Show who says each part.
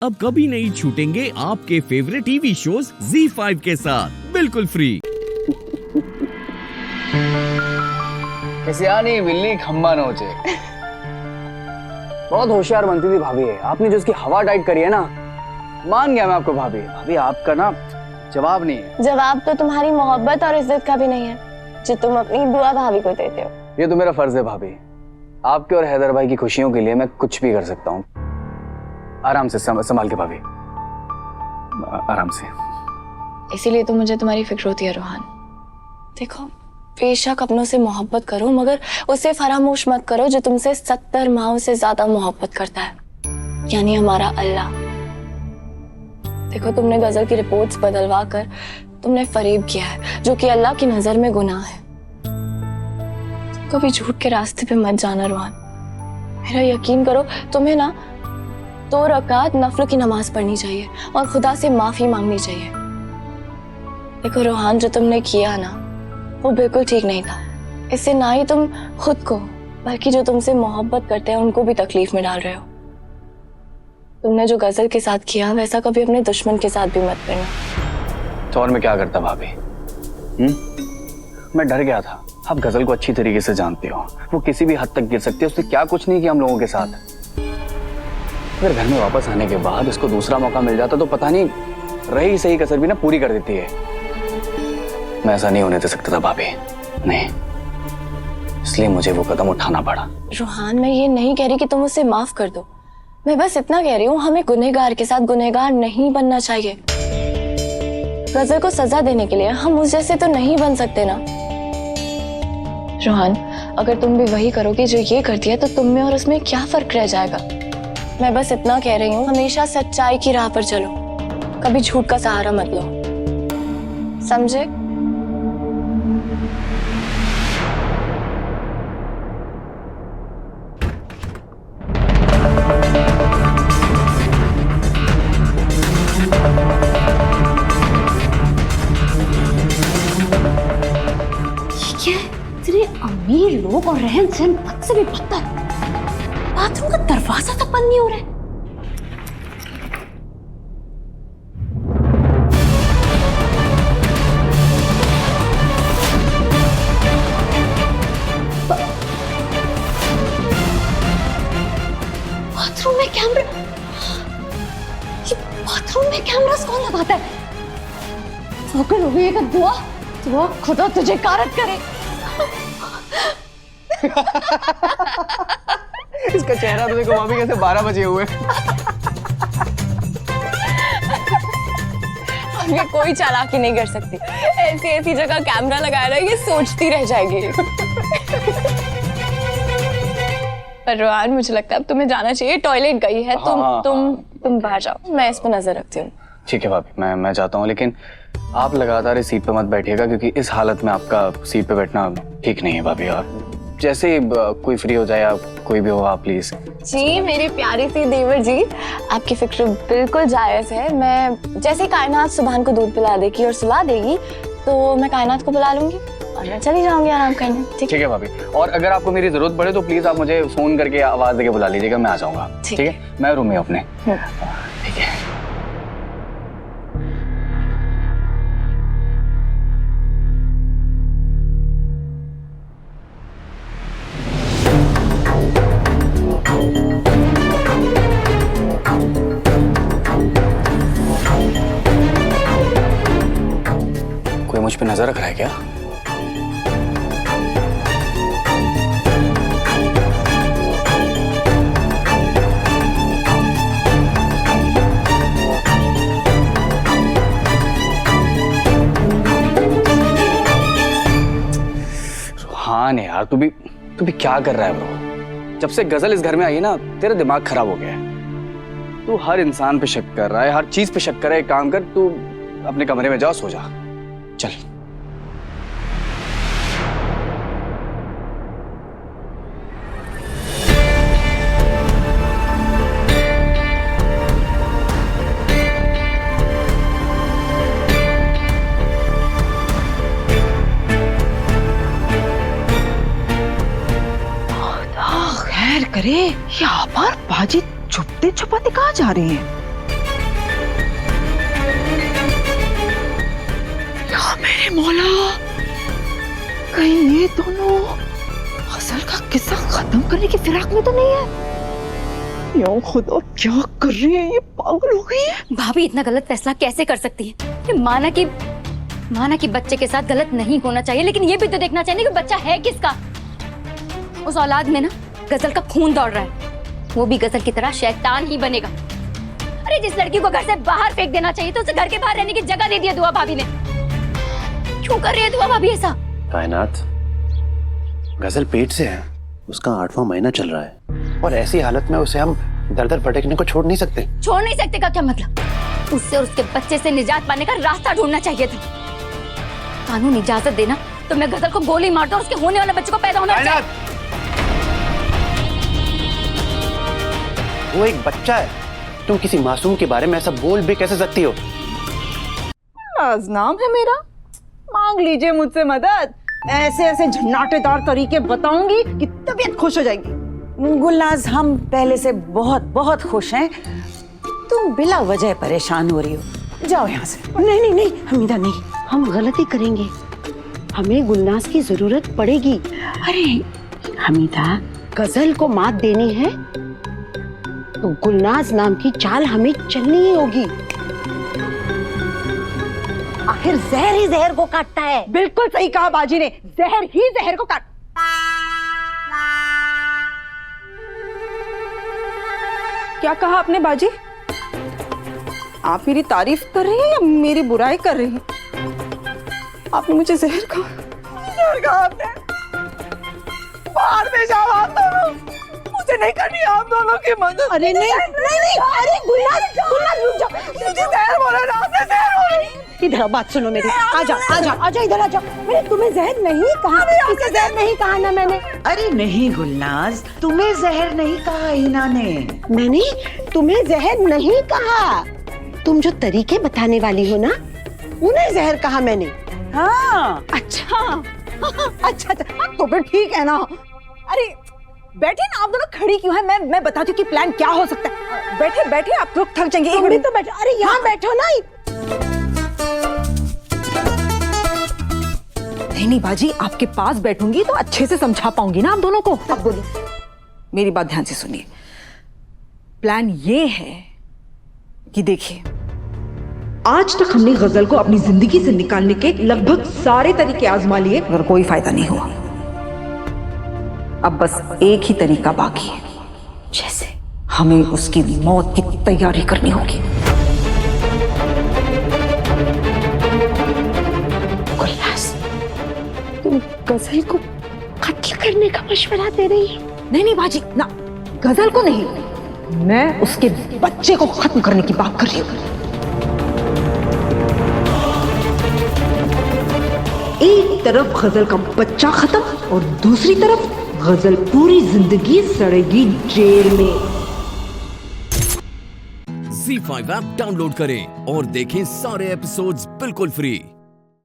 Speaker 1: अब कभी नहीं छूटेंगे आपके फेवरेट टीवी शोज ZEE5 के साथ बिल्कुल फ्री।
Speaker 2: सियानी बिल्ली खम्बा नोचे। बहुत होशियार बनती थी भाभी है। आपने जो उसकी हवा टाइट करी है ना, मान गया मैं आपको भाभी। भाभी आपका ना जवाब नहीं है।
Speaker 3: जवाब तो तुम्हारी मोहब्बत और इज्जत का भी नहीं है जो तुम अपनी बुआ भाभी को देते हो।
Speaker 2: ये तो मेरा फर्ज है भाभी। आपके और हैदर भाई की खुशियों के लिए मैं कुछ भी कर सकता हूँ। आराम से संभाल के भाभी, आराम से।
Speaker 3: इसीलिए तो मुझे तुम्हारी फिक्र होती है रोहान। देखो, बेशक अपनों से मोहब्बत करो, मगर उसे फरामोश मत करो जो तुमसे 70 माओं से ज्यादा मोहब्बत करता है, यानी हमारा अल्लाह। देखो, तुमने गजल की रिपोर्ट्स बदलवा कर तुमने फरेब किया है, जो कि अल्लाह की नजर में गुनाह है। कभी झूठ के रास्ते पे मत जाना रोहान। मेरा यकीन करो, तुम्हें ना 2 रकात नफल की नमाज पढ़नी चाहिए और खुदा से माफी मांगनी चाहिए। देखो रोहान, जो तुमने किया ना वो बिल्कुल ठीक नहीं था। इससे ना ही तुम खुद को बल्कि जो तुमसे मोहब्बत करते हैं उनको भी तकलीफ में डाल रहे हो। तुमने जो गजल के साथ किया वैसा कभी अपने दुश्मन के साथ भी मत करना।
Speaker 2: तो और मैं क्या करता भाभी? मैं डर गया था। आप गजल को अच्छी तरीके से जानते हो, वो किसी भी हद तक गिर सकती है। उसने क्या कुछ नहीं किया हम लोगों के साथ। अगर घर में वापस आने के बाद उसको दूसरा मौका मिल जाता तो पता नहीं रही सही कसर भी ना पूरी कर देती है। मैं ऐसा नहीं होने दे सकता था भाभी, नहीं। इसलिए मुझे वो कदम उठाना पड़ा।
Speaker 3: रोहान, मैं ये नहीं कह रही कि तुम उसे माफ कर दो। मैं बस इतना कह रही हूँ, हमें गुनहगार के साथ गुनहगार नहीं बनना चाहिए। गजल को सजा देने के लिए हम उस जैसे तो नहीं बन सकते ना। रोहान, अगर तुम भी वही करोगे जो ये करती है तो तुम में और उसमें क्या फर्क रह जाएगा। मैं बस इतना कह रही हूँ, हमेशा सच्चाई की राह पर चलो, कभी झूठ का सहारा मत लो, समझे?
Speaker 4: इतने अमीर लोग और रहन सहन बद से भी बदतर। बाथरूम का दरवाजा तक बंद नहीं हो रहा है। बाथरूम में कैमरा, ये बाथरूम में कैमरास कौन लगाता है? अगर हो गई एक दुआ, दुआ खुदा तुझे कारत करे।
Speaker 2: इसका चेहरा तो देखो भाभी, कैसे 12 बजे हुए।
Speaker 3: ये कोई चालाकी नहीं कर सकती। ऐसी ऐसी जगह कैमरा लगाया ना, ये सोचती रह जाएगी। पर रोहान, मुझे लगता है अब तुम्हें जाना चाहिए। टॉयलेट गई है। तुम बाहर जाओ, मैं इस पर नजर रखती हूँ।
Speaker 2: ठीक है भाभी, मैं जाता हूँ। लेकिन आप लगातार इस सीट पे मत बैठिएगा, क्योंकि इस हालत में आपका सीट पे बैठना ठीक नहीं है भाभी। और जैसे ही कोई फ्री हो जाए, आप कोई भी हो, आप प्लीज।
Speaker 3: जी मेरी प्यारी सी देवर जी, आपकी फिक्र बिल्कुल जायज है। मैं जैसे कायनात सुभान को दूध पिला देगी और सुला देगी तो मैं कायनात को बुला लूंगी और मैं चली जाऊंगी आराम करने। ठीक
Speaker 2: है भाभी। और अगर आपको मेरी जरूरत पड़े तो प्लीज आप मुझे फोन करके आवाज देके बुला लीजिएगा, मैं आ जाऊंगा। ठीक है, मैं रूम में अपने। ठीक है। कोई मुझ पे नजर रख रहा है क्या? रोहान यार, तू भी क्या कर रहा है ब्रो? जब से गजल इस घर में आई है ना, तेरा दिमाग खराब हो गया है। तू हर इंसान पे शक कर रहा है, हर चीज पे शक कर रहा है। एक काम कर, तू अपने कमरे में जा, सो जा। चल।
Speaker 4: खैर करे, ये आपार बाजी छुपते छुपाते कहाँ जा रही हैं?
Speaker 5: मौला, कहीं ये दोनों गजल का किस्सा खत्म करने की फिराक में तो नहीं है? यो खुदा, क्या कर रही है ये? पागल हो गई है।
Speaker 4: भाभी इतना गलत फैसला कैसे कर सकती है? ये माना कि बच्चे के साथ गलत नहीं होना चाहिए, लेकिन ये भी तो देखना चाहिए कि बच्चा है किसका। उस औलाद में ना गजल का खून दौड़ रहा है, वो भी गजल की तरह शैतान ही बनेगा। अरे जिस लड़की को घर से बाहर फेंक देना चाहिए तो उसे घर के बाहर रहने की जगह दे दिया दुआ भाभी ने। क्यों कर रही है दुआ भाभी ऐसा?
Speaker 6: कायनात, गजल पेट से है, उसका 8वां महीना चल रहा है और ऐसी हालत में उसे हम दर दर भटकने को छोड़ नहीं सकते।
Speaker 4: छोड़ नहीं सकते का क्या मतलब? उससे और उसके बच्चे से निजात पाने का रास्ता ढूंढना चाहिए था। कानून इजाजत देना तो मैं गजल को गोली मार दूं और उसके होने वाले बच्चे को पैदा होना चाहिए।
Speaker 6: वो एक बच्चा है, तुम किसी मासूम के बारे में ऐसा बोल भी कैसे सकती हो?
Speaker 5: नाम है मेरा, मांग लीजिए मुझसे मदद। ऐसे ऐसे झन्नाटेदार तरीके बताऊंगी कि तबीयत खुश हो जाएगी।
Speaker 7: गुलनाज, हम पहले से बहुत बहुत खुश हैं। तुम बिला वजह परेशान हो रही हो, जाओ यहाँ से।
Speaker 8: नहीं नहीं नहीं हमीदा, नहीं, हम गलती करेंगे, हमें गुलनाज की जरूरत पड़ेगी। अरे हमीदा, गजल को मात देनी है तो गुलनाज नाम की चाल हमें चलनी ही होगी।
Speaker 7: आखिर जहर ही जहर को काटता है।
Speaker 5: बिल्कुल सही कहा बाजी ने, जहर ही जहर को काट। क्या कहा आपने बाजी? आप मेरी तारीफ कर रही हैं या मेरी बुराई कर रही हैं? आपने मुझे जहर कहा आपने। बाहर में जाओ आप दोनों, मुझे नहीं करनी आप दोनों की मदद।
Speaker 7: अरे नहीं नहीं नहीं, अरे गुलनाज रुक जाओ।
Speaker 5: मुझे जहर बोला ना आपने, जहर बोला।
Speaker 7: इधर बात सुनो मेरी, आजा आजा आजा, इधर आजा। मैंने तुम्हें जहर नहीं कहा, इसे जहर नहीं कहा ना मैंने।
Speaker 9: अरे नहीं गुलनाज, तुम्हें जहर नहीं कहा हिना ने।
Speaker 8: मैंने तुम्हें जहर नहीं कहा, तुम जो तरीके बताने वाली हो ना, उन्हें जहर कहा मैंने।
Speaker 7: हाँ
Speaker 5: अच्छा अच्छा तो फिर ठीक है ना। अरे बैठे ना आप दोनों, खड़ी क्यों है? मैं बताती हूँ कि प्लान क्या हो सकता है। बैठे बैठे, आप लोग थक जाएंगे।
Speaker 8: तुम भी तो बैठो। अरे यहाँ बैठो ना।
Speaker 5: नहीं बाजी, आपके पास बैठूंगी तो अच्छे से समझा पाऊंगी ना आप दोनों को। अब बोलिए, मेरी बात ध्यान से सुनिए। प्लान ये है कि देखिए, आज तक हमने गजल को अपनी जिंदगी से निकालने के लगभग सारे तरीके आजमा लिए, मगर कोई फायदा नहीं हुआ। अब बस एक ही तरीका बाकी है, जैसे हमें उसकी मौत की तैयारी करनी होगी।
Speaker 8: तुम गजल को कत्ल करने का मशवरा दे रही हो?
Speaker 5: नहीं बाजी ना, गजल को नहीं, मैं उसके बच्चे को खत्म करने की बात कर रही हूँ। एक तरफ गजल का बच्चा खत्म और दूसरी तरफ गजल पूरी जिंदगी सड़ेगी जेल में।
Speaker 1: Z5 ऐप डाउनलोड करें और देखें सारे एपिसोड्स बिल्कुल फ्री।